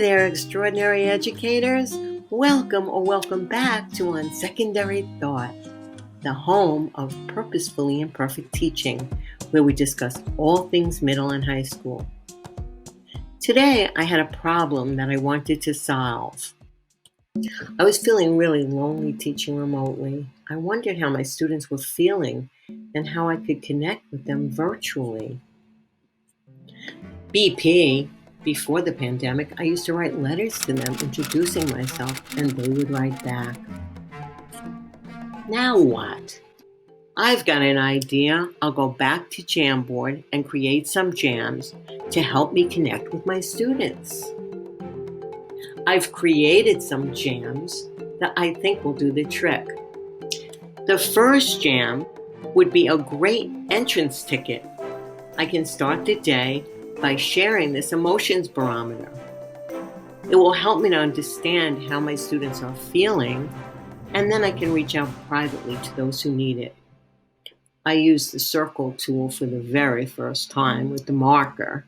there, extraordinary educators. Welcome or welcome back to On Secondary Thought, the home of purposefully imperfect teaching, where we discuss all things middle and high school. Today, I had a problem that I wanted to solve. I was feeling really lonely teaching remotely. I wondered how my students were feeling and how I could connect with them virtually. BP, before the pandemic, I used to write letters to them introducing myself, and they would write back. Now what? I've got an idea. I'll go back to Jamboard and create some jams to help me connect with my students. I've created some jams that I think will do the trick. The first jam would be a great entrance ticket. I can start the day by sharing this emotions barometer. It will help me to understand how my students are feeling, and then I can reach out privately to those who need it. I used the circle tool for the very first time with the marker.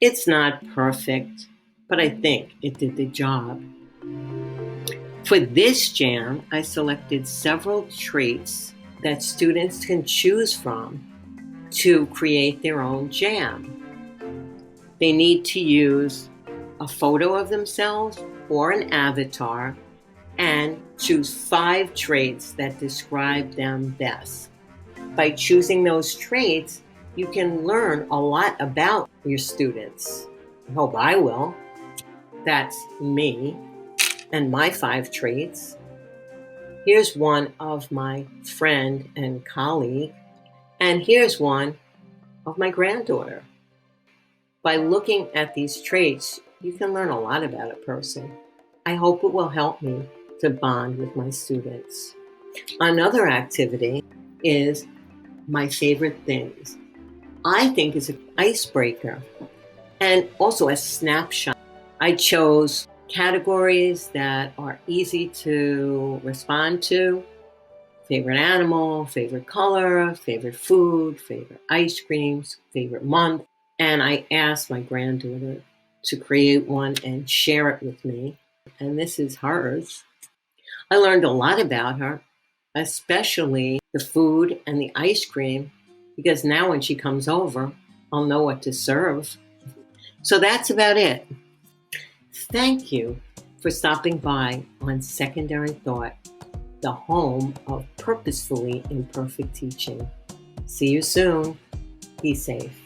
It's not perfect, but I think it did the job. For this jam, I selected several traits that students can choose from to create their own jam. They need to use a photo of themselves or an avatar and choose 5 traits that describe them best. By choosing those traits, you can learn a lot about your students. I hope I will. That's me and my 5 traits. Here's one of my friend and colleague, and here's one of my granddaughter. By looking at these traits, you can learn a lot about a person. I hope it will help me to bond with my students. Another activity is my favorite things. I think it's an icebreaker and also a snapshot. I chose categories that are easy to respond to: favorite animal, favorite color, favorite food, favorite ice creams, favorite month. And I asked my granddaughter to create one and share it with me. And this is hers. I learned a lot about her, especially the food and the ice cream, because now when she comes over, I'll know what to serve. So that's about it. Thank you for stopping by on Secondary Thought, the home of purposefully imperfect teaching. See you soon. Be safe.